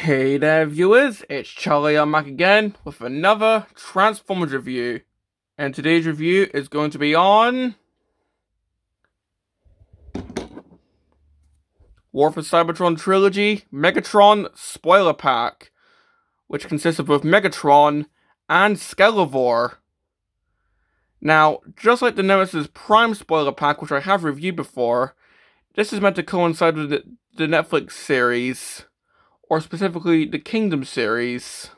Hey there viewers, it's Charlie. I'm back again with another Transformers review. And today's review is going to be on War for Cybertron Trilogy Megatron Spoiler Pack, which consists of both Megatron and Skelivore. Now, just like the Nemesis Prime Spoiler Pack, which I have reviewed before, this is meant to coincide with the Netflix series, or specifically the Kingdom series.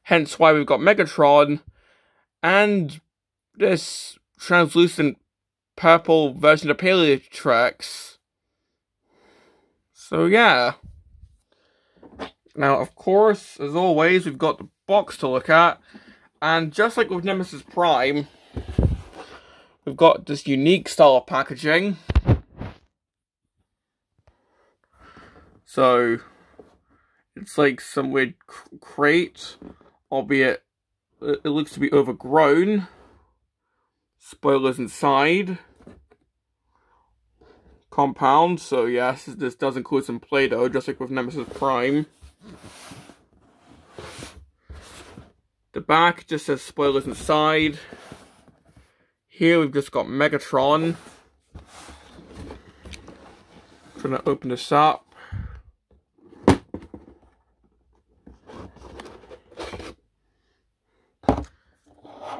Hence why we've got Megatron and this translucent purple version of Paleotrex. So yeah. Now, of course, as always, we've got the box to look at. And just like with Nemesis Prime, we've got this unique style of packaging. So, it's like some weird crate, albeit it looks to be overgrown. Spoilers inside. Compound, so yes, this does include some Play-Doh, just like with Nemesis Prime. The back just says spoilers inside. Here we've just got Megatron. Trying to open this up.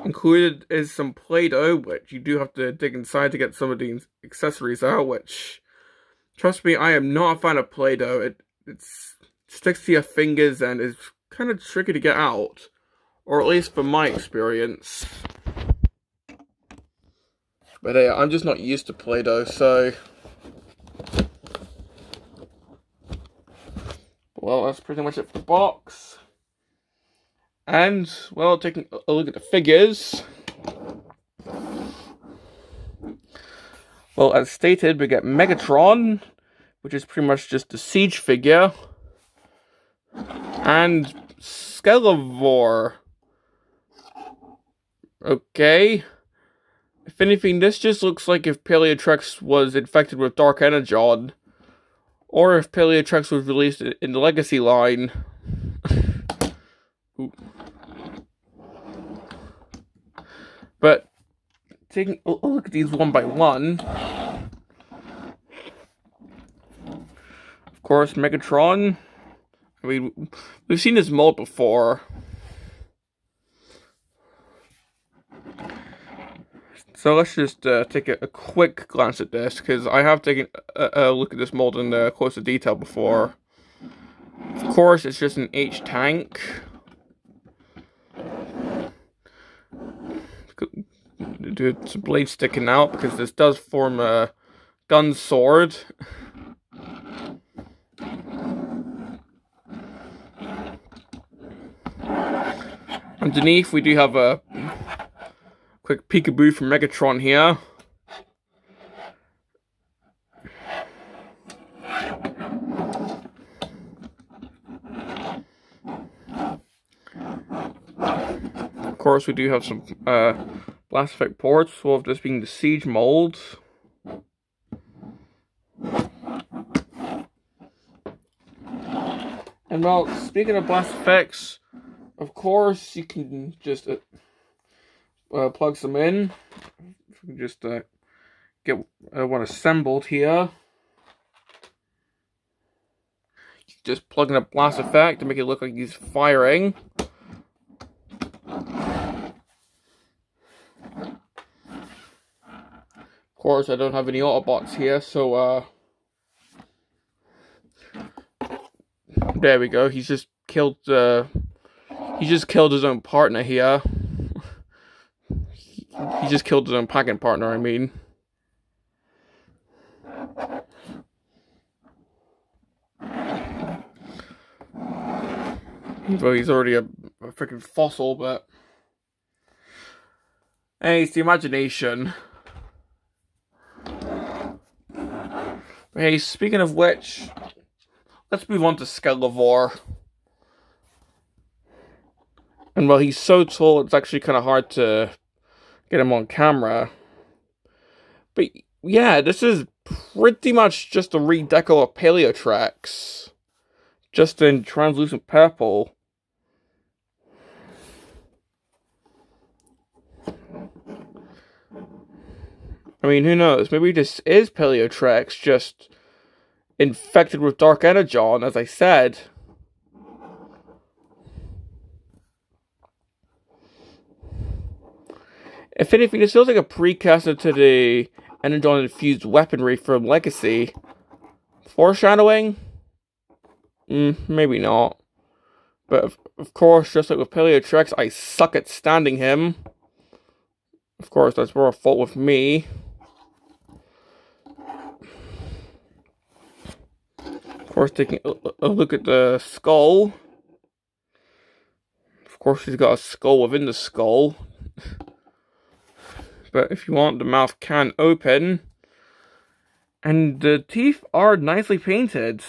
Included is some Play-Doh, which you do have to dig inside to get some of these accessories out, which, trust me, I am not a fan of Play-Doh. It sticks to your fingers and is kind of tricky to get out. Or at least from my experience. But yeah, I'm just not used to Play-Doh, so... Well, that's pretty much it for the box. And, well, taking a look at the figures. Well, as stated, we get Megatron, which is pretty much just a siege figure. And Skelivore. Okay. If anything, this just looks like if Paleotrex was infected with Dark Energon. Or if Paleotrex was released in the Legacy line. Ooh. But taking a look at these one by one, of course, Megatron. I mean, we've seen this mold before. So let's just take a quick glance at this, because I have taken a look at this mold in closer detail before. Of course, it's just an H tank. It's a blade sticking out because this does form a gun sword. Underneath, we do have a quick peekaboo from Megatron here. Of course, we do have some blast effect ports, so of this being the siege mold. And well, speaking of blast effects, of course, you can just plug some in. If we can just get one assembled here. Just plug in a blast effect to make it look like he's firing. Of course, I don't have any Autobots here, so there we go. He's just killed. He just killed his own partner here. He just killed his own packing partner. I mean. Well, he's already a freaking fossil, but hey, it's the imagination. Hey, speaking of which, let's move on to Skelivore. And well, he's so tall, it's actually kind of hard to get him on camera. But yeah, this is pretty much just a redeco of Paleotrex, just in translucent purple. I mean, who knows? Maybe this is Paleotrex, just infected with Dark Energon, as I said. If anything, this feels like a precursor to the Energon-infused weaponry from Legacy. Foreshadowing? Maybe not. But of course, just like with Paleotrex, I suck at standing him. Of course, that's more a fault with me. Of course, taking a look at the skull. Of course, he's got a skull within the skull. But if you want, the mouth can open. And the teeth are nicely painted.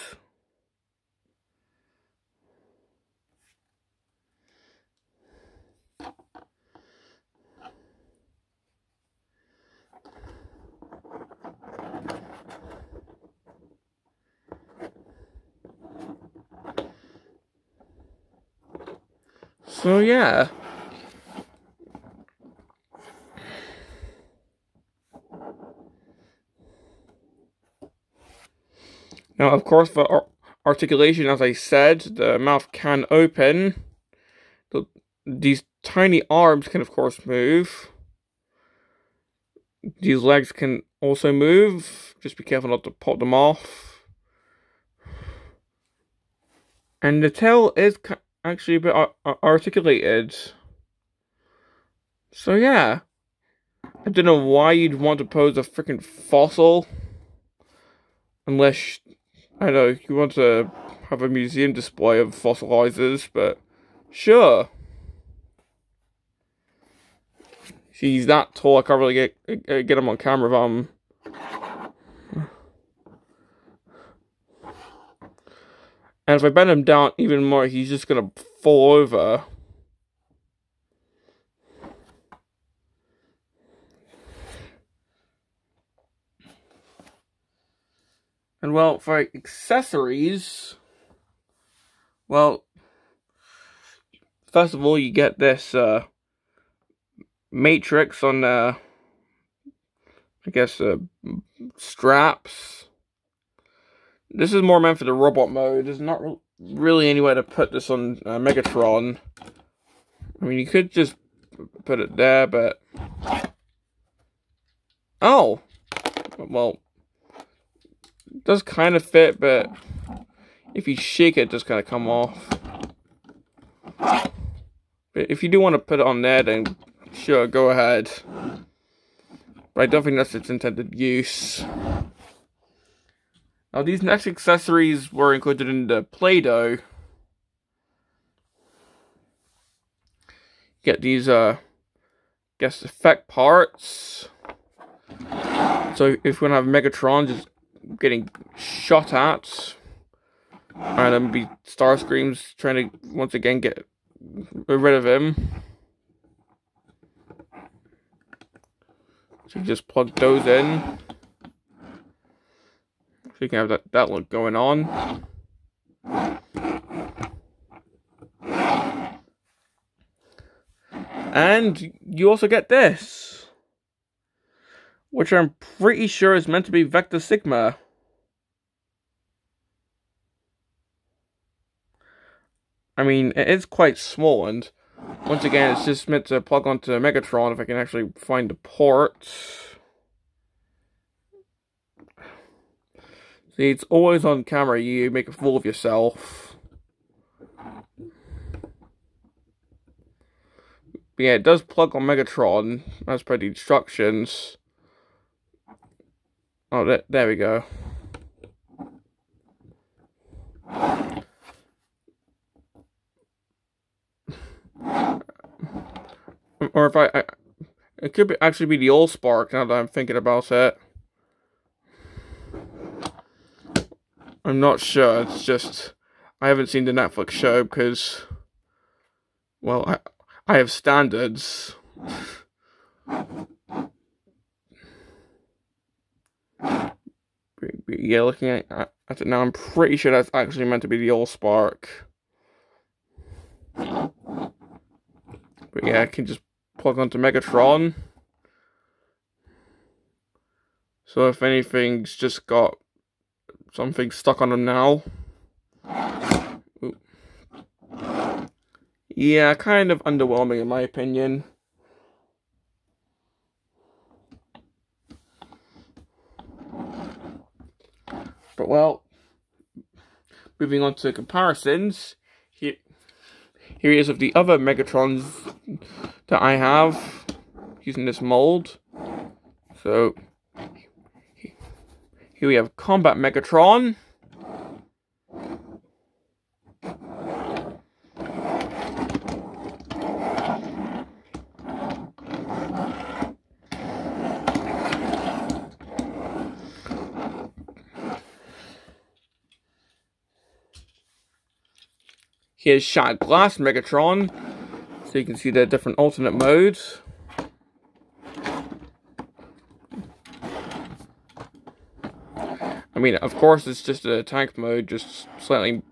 So yeah. Now, of course, for articulation, as I said, the mouth can open. These tiny arms can, of course, move. These legs can also move. Just be careful not to pop them off. And the tail is actually a bit articulated. So yeah. I don't know why you'd want to pose a freaking fossil. Unless, I don't know, you want to have a museum display of fossilizers, but sure. He's that tall, I can't really get him on camera if I'm... And if I bend him down even more, he's just gonna fall over. And well, for accessories, well, first of all, you get this matrix on the, I guess, straps. This is more meant for the robot mode. There's not really any way to put this on Megatron. I mean, you could just put it there, but... Oh! Well, it does kind of fit, but if you shake it, it does kind of come off. But if you do want to put it on there, then sure, go ahead. But I don't think that's its intended use. Now, these next accessories were included in the Play-Doh. Get these, guess, effect parts. So, if you want to have Megatron just getting shot at, and then be Starscream's trying to, once again, get rid of him. So, you just plug those in. So you can have that look going on. And you also get this, which I'm pretty sure is meant to be Vector Sigma. I mean, it is quite small, and once again, it's just meant to plug onto Megatron if I can actually find the port. See, it's always on camera, you make a fool of yourself. But yeah, it does plug on Megatron, as per the instructions. Oh, there we go. Or if it could actually be the Allspark, now that I'm thinking about it. I'm not sure, it's just, I haven't seen the Netflix show because, well, I have standards. But yeah, looking at it now, I'm pretty sure that's actually meant to be the Allspark. But yeah, I can just plug onto Megatron. So if anything's just got something stuck on him now. Ooh. Yeah, kind of underwhelming in my opinion. But well, moving on to comparisons, here he is of the other Megatrons that I have using this mold. So here we have Combat Megatron. Here's Shattered Glass Megatron, so you can see the different alternate modes. I mean, of course, it's just a tank mode, just slightly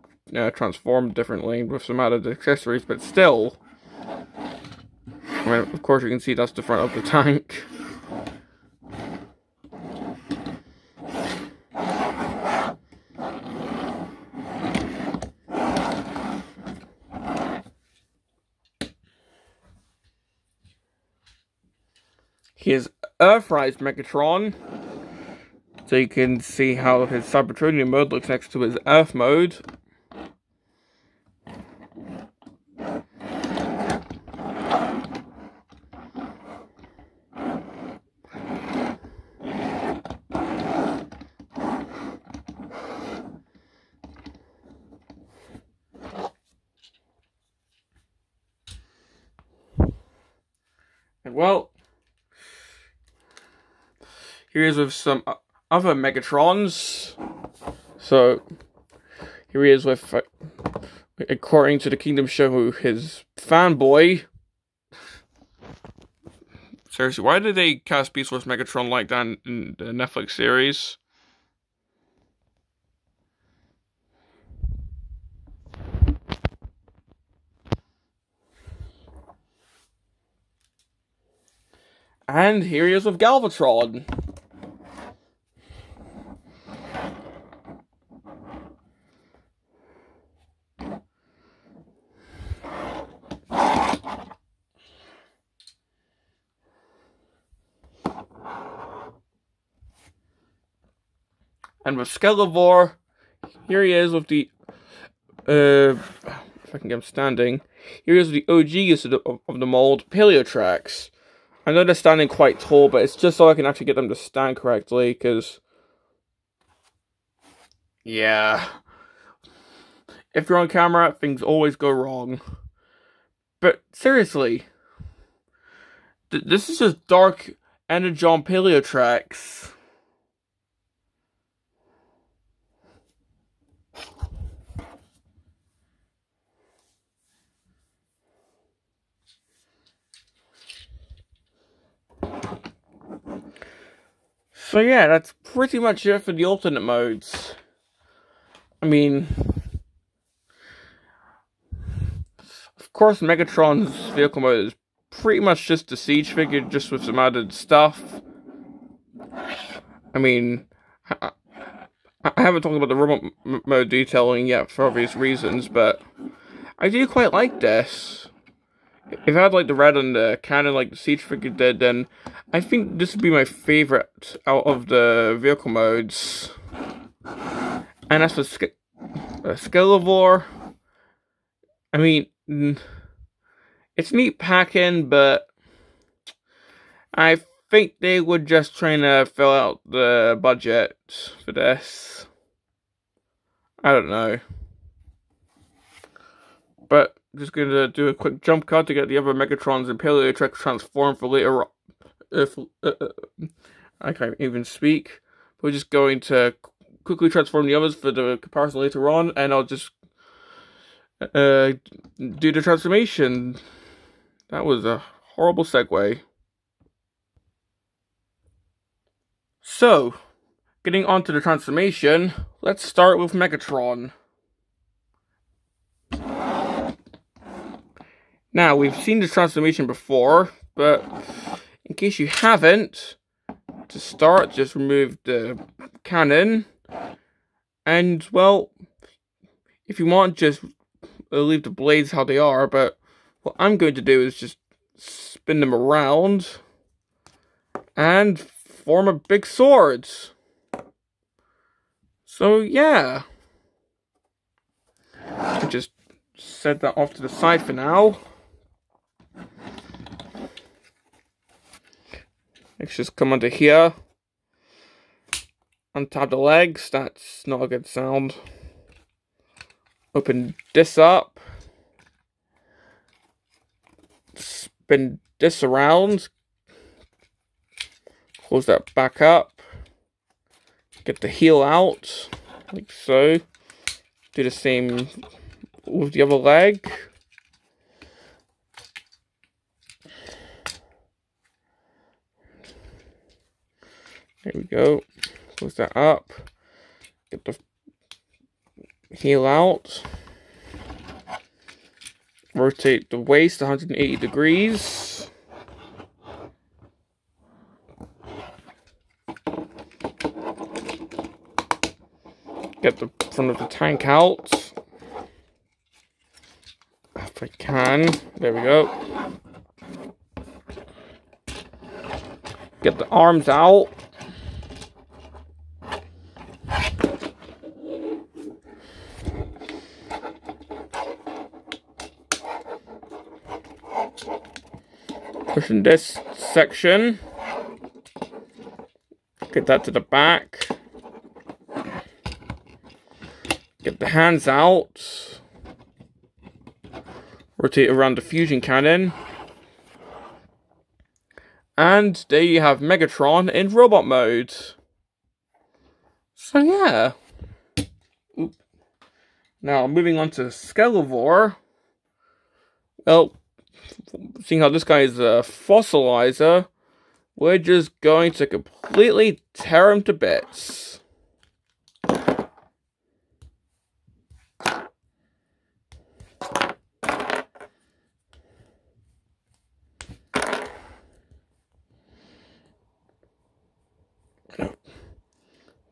transformed differently with some added accessories, but still. I mean, of course, you can see that's the front of the tank. Here's Earthrise Megatron, so you can see how his Cybertronian mode looks next to his Earth mode. And well, here he is with some other Megatrons. So here he is with, according to the Kingdom Show, his fanboy. Seriously, why did they cast Beast Wars Megatron like that in the Netflix series? And here he is with Galvatron. And with Skelivore, here he is with the, if I can get him standing, here he is with the OG of the mold, Paleotrex. I know they're standing quite tall, but it's just so I can actually get them to stand correctly, because, yeah, if you're on camera, things always go wrong. But seriously, this is just Dark Energon Paleotrex. So yeah, that's pretty much it for the alternate modes. I mean, of course Megatron's vehicle mode is pretty much just a siege figure, just with some added stuff. I mean, I haven't talked about the robot mode detailing yet for obvious reasons, but I do quite like this. If I had like the red and the cannon like the siege figure did, then I think this would be my favorite out of the vehicle modes. And as for Skelivore, I mean, it's neat packing, but I think they were just trying to fill out the budget for this. I don't know. But I'm just going to do a quick jump cut to get the other Megatrons and Paleotrex transformed for later. I can't even speak. We're just going to quickly transform the others for the comparison later on, and I'll just do the transformation. That was a horrible segue. So, getting onto the transformation, let's start with Megatron. Now, we've seen the transformation before, but in case you haven't, to start, just remove the cannon. And, well, if you want, just leave the blades how they are, but what I'm going to do is just spin them around and form a big sword. So, yeah. I'll just set that off to the side for now. Let's just come under here. Untap the legs. That's not a good sound. Open this up. Spin this around. Close that back up. Get the heel out. Like so. Do the same with the other leg. There we go. Close that up. Get the heel out. Rotate the waist 180 degrees. Get the front of the tank out. If I can. There we go. Get the arms out. Pushing this section. Get that to the back. Get the hands out. Rotate around the fusion cannon. And there you have Megatron in robot mode. So yeah. Oop. Now moving on to Skelivore. Well, seeing how this guy is a fossilizer, we're just going to completely tear him to bits.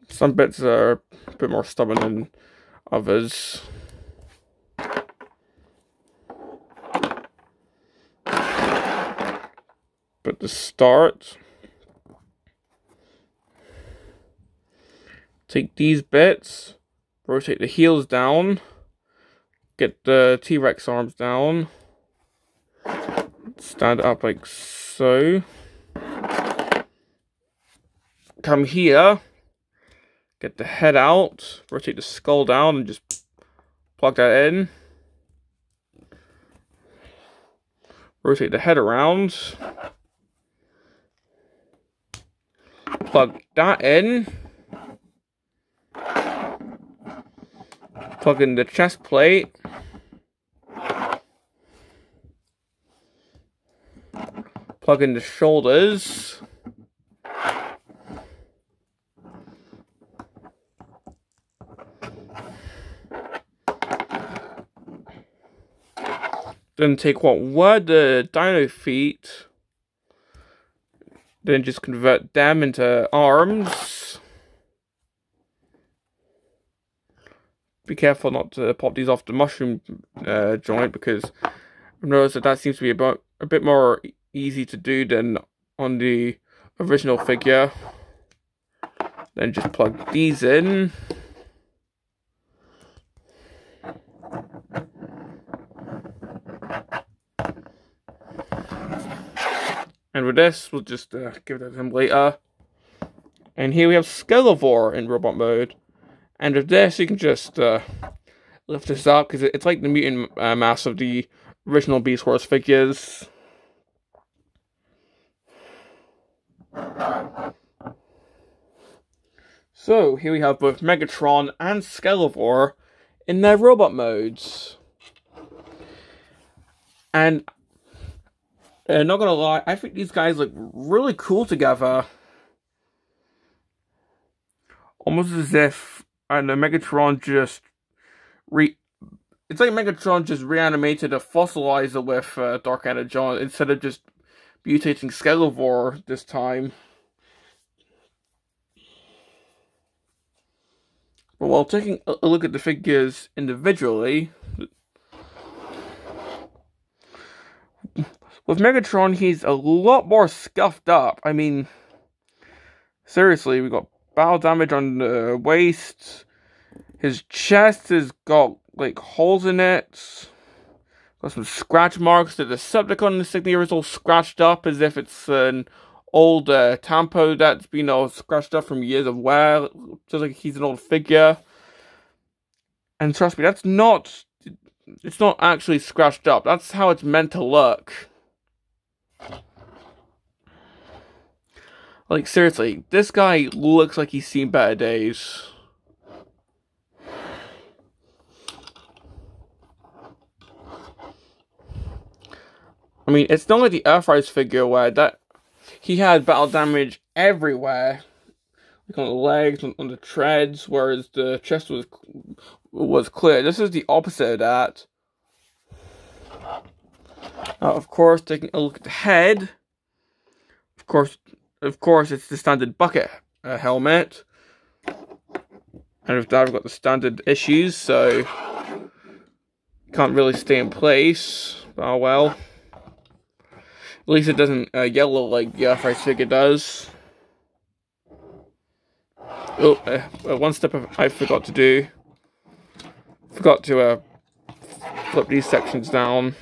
Some bits are a bit more stubborn than others. But to start, take these bits, rotate the heels down, get the T-Rex arms down, stand it up like so. Come here, get the head out, rotate the skull down and just plug that in. Rotate the head around. Plug that in. Plug in the chest plate. Plug in the shoulders. Then take what were the dino feet. Then just convert them into arms. Be careful not to pop these off the mushroom joint, because I've noticed that seems to be a bit more easy to do than on the original figure. Then just plug these in. And with this, we'll just give it to him later. And here we have Skelivore in robot mode. And with this, you can just lift this up, because it's like the mutant mass of the original Beast Wars figures. So, here we have both Megatron and Skelivore in their robot modes. And not gonna lie, I think these guys look really cool together. Almost as if, I don't know, Megatron just it's like Megatron just reanimated a fossilizer with Dark Energon instead of just mutating Skelivore this time. But while taking a look at the figures individually, with Megatron, he's a lot more scuffed up. I mean, seriously, we got battle damage on the waist. His chest has got, like, holes in it. Got some scratch marks. The Decepticon insignia is all scratched up as if it's an old tampo that's been all scratched up from years of wear. Just like he's an old figure. And trust me, it's not actually scratched up. That's how it's meant to look. Like, seriously, this guy looks like he's seen better days. I mean, it's not like the Earthrise figure where he had battle damage everywhere. Like on the legs, on the treads, whereas the chest was clear. This is the opposite of that. Of course, taking a look at the head. Of course, it's the standard bucket helmet. And with that, I've got the standard issues, so can't really stay in place. Oh well. At least it doesn't yellow like the Earthrise figure does. Oh, one step I forgot to do. Forgot to flip these sections down.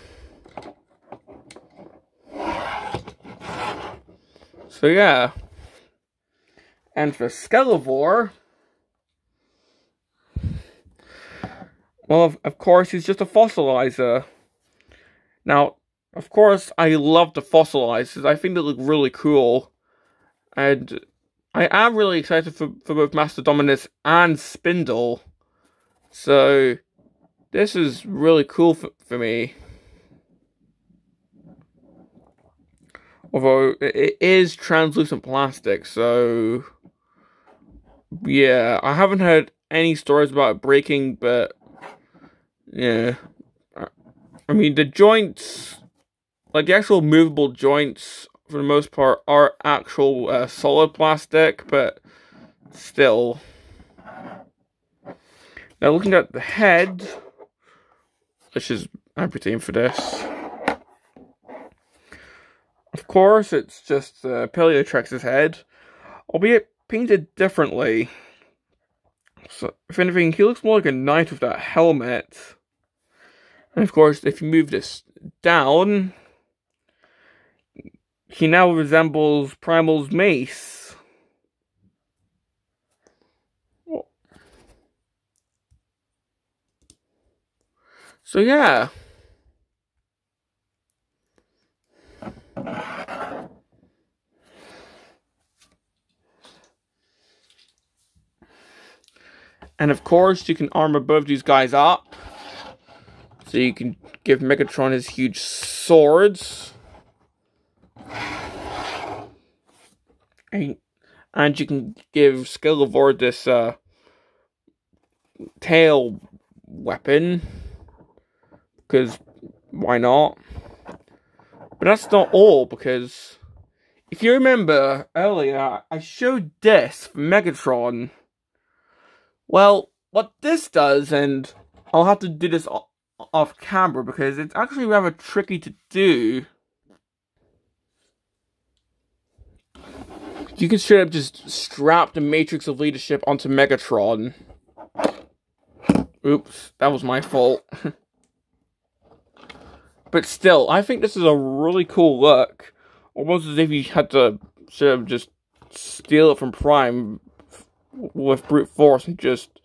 So yeah. And for Skelivore, well, of course, he's just a fossilizer. Now, of course, I love the fossilizers. I think they look really cool. And I am really excited for both Master Dominus and Spindle. So, this is really cool for me. Although, it is translucent plastic, so yeah, I haven't heard any stories about it breaking, but yeah. I mean, the joints, like the actual movable joints, for the most part, are actual solid plastic, but still. Now, looking at the head, which is amputating for this. Of course, it's just Paleotrex's head, albeit painted differently. So, if anything, he looks more like a knight with that helmet. And of course, if you move this down, he now resembles Primal's mace. So yeah. And of course, you can armor both these guys up. So you can give Megatron his huge swords. And you can give Skelivore this tail weapon. Because why not? But that's not all, because if you remember earlier, I showed this for Megatron. Well, what this does, and I'll have to do this off camera because it's actually rather tricky to do. You can straight up just strap the Matrix of Leadership onto Megatron. Oops, that was my fault. But still, I think this is a really cool look. Almost as if you had to sort of just steal it from Prime with brute force and just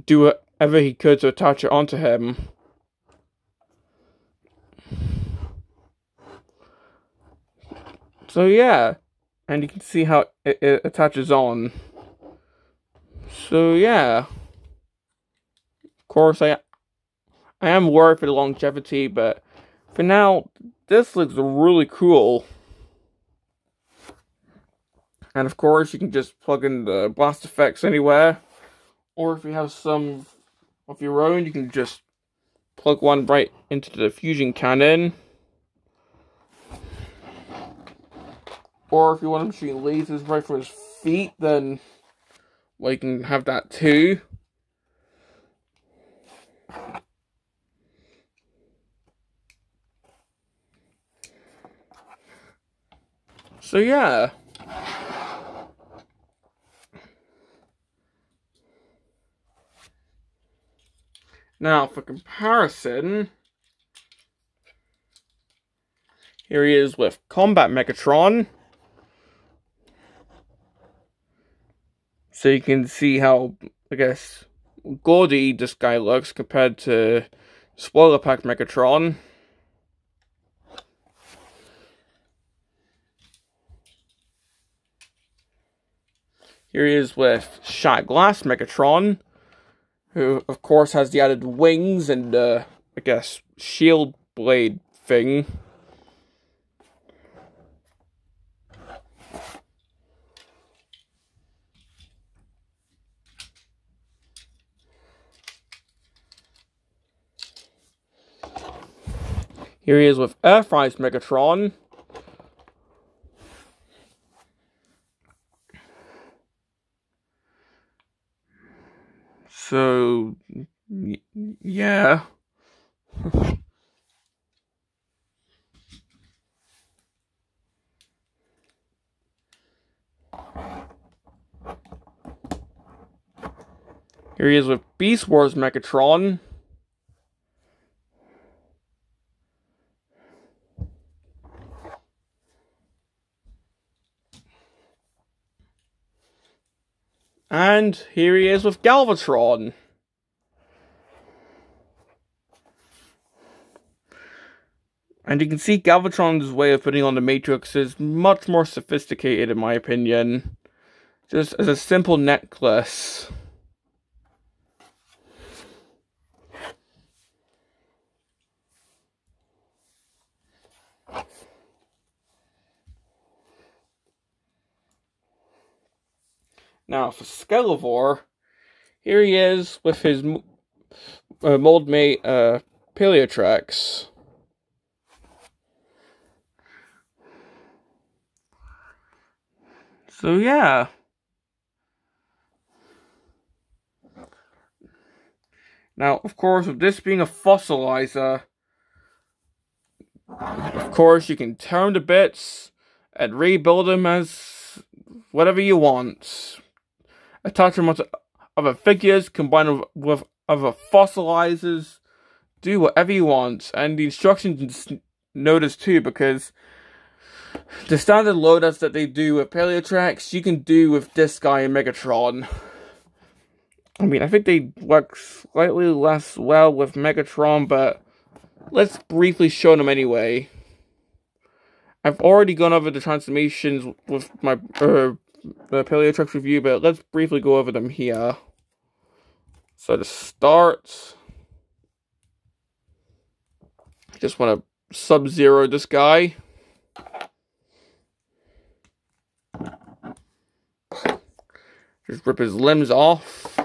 do whatever he could to attach it onto him. So yeah, and you can see how it attaches on. So yeah, of course I am worried for the longevity, but for now, this looks really cool. And of course, you can just plug in the blast effects anywhere. Or if you have some of your own, you can just plug one right into the fusion cannon. Or if you want him shooting lasers right from his feet, then well, you can have that too. So yeah. Now for comparison, here he is with Combat Megatron. So you can see how, I guess, gaudy this guy looks compared to Spoiler Pack Megatron. Here he is with Shot Glass Megatron, who of course has the added wings and I guess shield blade thing. Here he is with Earthrise Megatron. So, yeah. Here he is with Beast Wars Megatron. And here he is with Galvatron. And you can see Galvatron's way of putting on the Matrix is much more sophisticated in my opinion. Just as a simple necklace. Now for Skelivore, here he is with his mold mate Paleotrex. So yeah. Now, of course, with this being a fossilizer, of course, you can tear them to bits and rebuild them as whatever you want. Attach them onto other figures, combine them with other fossilizers, do whatever you want. And the instructions notice too, because the standard loadouts that they do with Paleotrex, you can do with this guy and Megatron. I mean, I think they work slightly less well with Megatron, but let's briefly show them anyway. I've already gone over the transformations with my the Paleotrex review, but let's briefly go over them here. So to start, I just want to sub-zero this guy. Just rip his limbs off.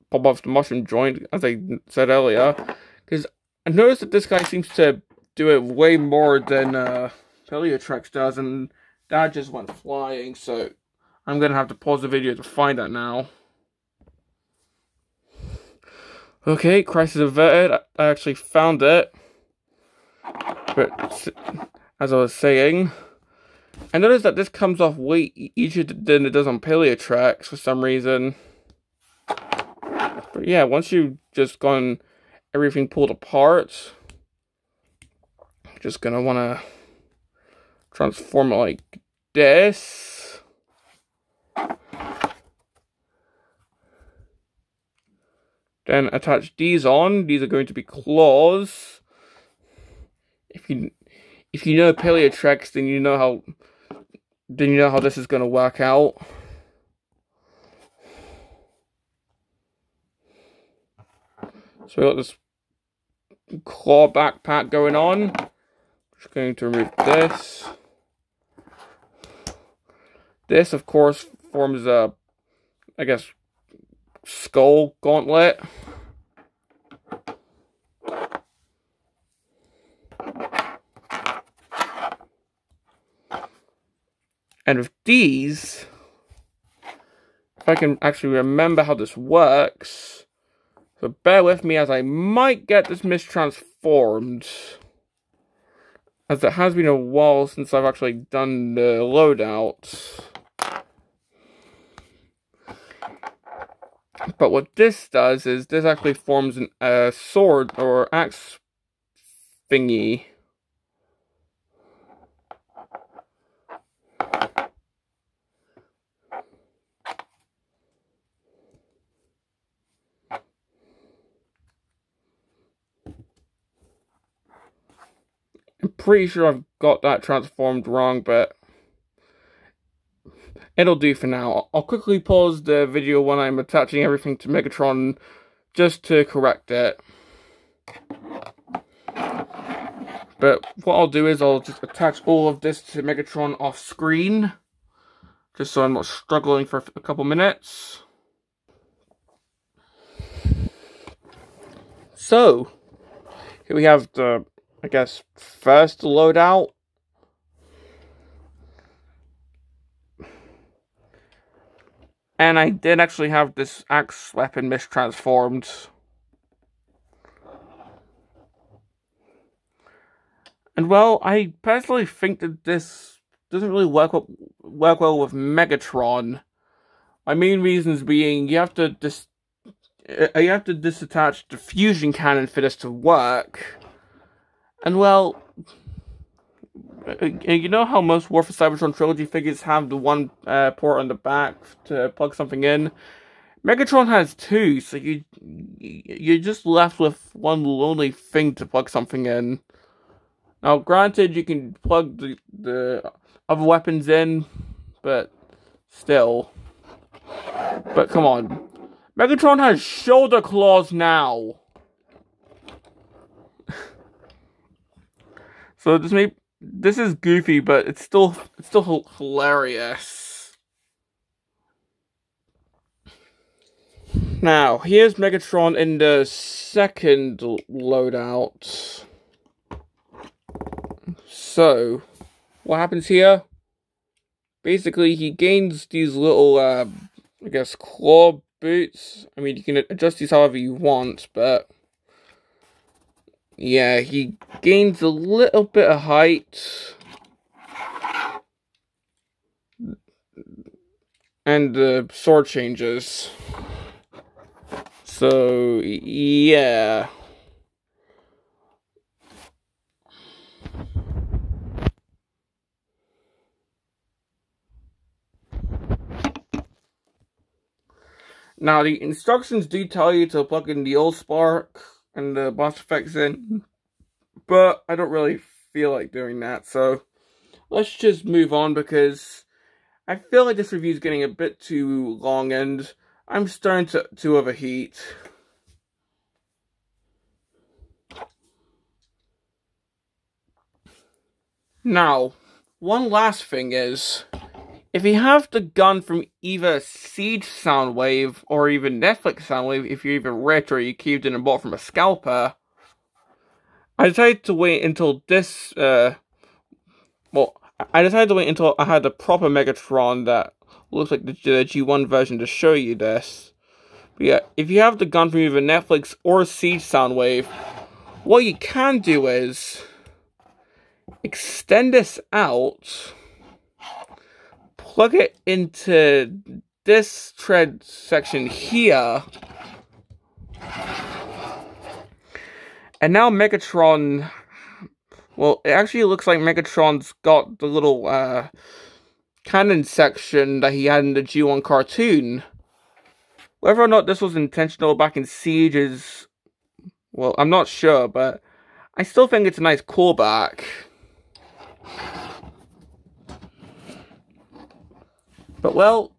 Pop off the mushroom joint, as I said earlier. Because I noticed that this guy seems to do it way more than Paleotrex does, and that just went flying, so I'm going to have to pause the video to find that now. Okay, crisis averted. I actually found it. But as I was saying, I noticed that this comes off way easier than it does on Paleotrex for some reason. But yeah, once you've just gotten everything pulled apart, you're just gonna wanna transform it like this. Then attach these on. These are going to be claws. If you know Paleotrex, then you know how this is gonna work out. So we got this claw backpack going on. Just going to remove this. This, of course, forms a, I guess, skull gauntlet. And with these, if I can actually remember how this works, so bear with me as I might get this mistransformed, as it has been a while since I've actually done the loadout. But what this does is this actually forms a sword or axe thingy. I'm pretty sure I've got that transformed wrong, but it'll do for now. I'll quickly pause the video when I'm attaching everything to Megatron just to correct it. But what I'll do is I'll just attach all of this to Megatron off screen, just so I'm not struggling for a couple minutes. So, here we have the, I guess, first loadout. And I did actually have this axe weapon mistransformed. And well, I personally think that this doesn't really work well with Megatron. My main reasons being you have to disattach the fusion cannon for this to work. And well, you know how most War for Cybertron Trilogy figures have the one port on the back to plug something in? Megatron has two, so you're just left with one lonely thing to plug something in. Now, granted, you can plug the other weapons in, but still. But come on. Megatron has shoulder claws now! So this is goofy, but it's still hilarious. Now, here's Megatron in the second loadout. So, what happens here? Basically, he gains these little, I guess, claw boots. I mean, you can adjust these however you want, but yeah, he gains a little bit of height. And the sword changes. So, yeah. Now, the instructions do tell you to plug in the old spark and the blast effects in, but I don't really feel like doing that, so let's just move on because I feel like this review is getting a bit too long and I'm starting to overheat. Now, one last thing is, if you have the gun from either Siege Soundwave or even Netflix Soundwave, if you're even rich or you caved in and bought from a scalper, I decided to wait until this, I decided to wait until I had the proper Megatron that looks like the G1 version to show you this. But yeah, if you have the gun from either Netflix or Siege Soundwave, what you can do is extend this out, plug it into this tread section here, and now Megatron, well, it actually looks like Megatron's got the little cannon section that he had in the G1 cartoon. Whether or not this was intentional back in Siege is, well, I'm not sure, but I still think it's a nice callback. But well,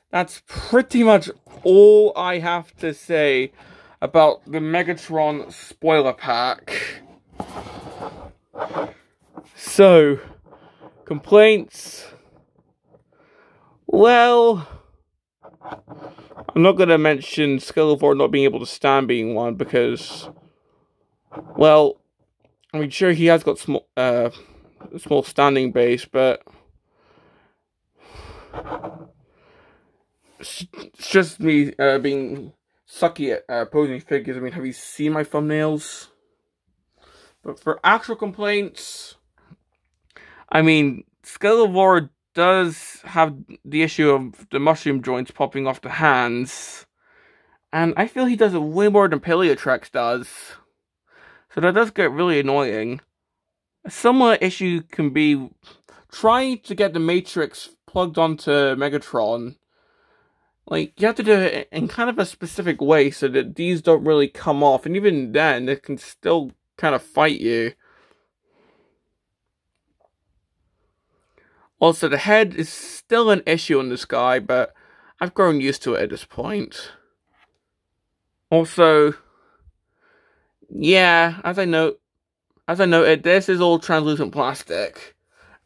that's pretty much all I have to say about the Megatron spoiler pack. So, complaints. Well, I'm not going to mention Skelivore not being able to stand being one because, well, I mean, sure, he has got small standing base, but it's just me being sucky at posing figures. I mean, have you seen my thumbnails? But for actual complaints, I mean, Skelivore does have the issue of the mushroom joints popping off the hands, and I feel he does it way more than Paleotrex does. So that does get really annoying. A similar issue can be trying to get the Matrix plugged onto Megatron. Like, you have to do it in kind of a specific way so that these don't really come off, and even then, it can still kind of fight you. Also, the head is still an issue on this guy, but I've grown used to it at this point. Also, yeah, as I noted, this is all translucent plastic.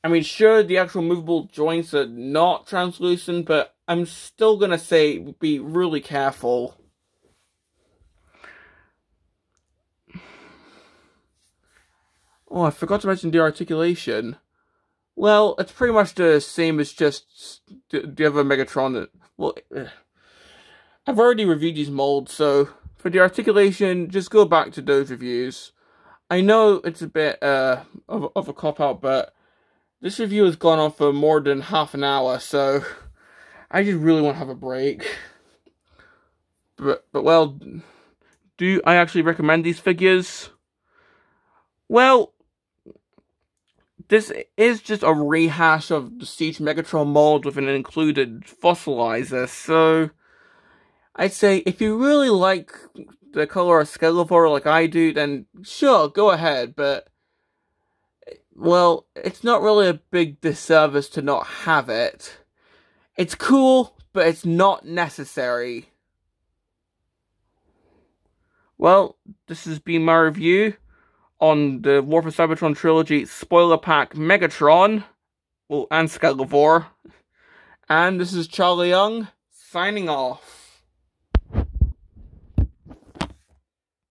I mean, sure, the actual movable joints are not translucent, but I'm still gonna say be really careful. Oh, I forgot to mention the articulation. Well, it's pretty much the same as just the other Megatron. Well, I've already reviewed these molds, so for the articulation, just go back to those reviews. I know it's a bit of a cop-out, but this review has gone on for more than half an hour, so I just really want to have a break. But well, do I actually recommend these figures? Well, this is just a rehash of the Siege Megatron mold with an included fossilizer, so I'd say if you really like the color of Skelivore like I do, then sure, go ahead, but well, it's not really a big disservice to not have it. It's cool, but it's not necessary. Well, this has been my review on the War for Cybertron Trilogy Spoiler Pack Megatron, well, and Skelivore. And this is Charlie Young, signing off.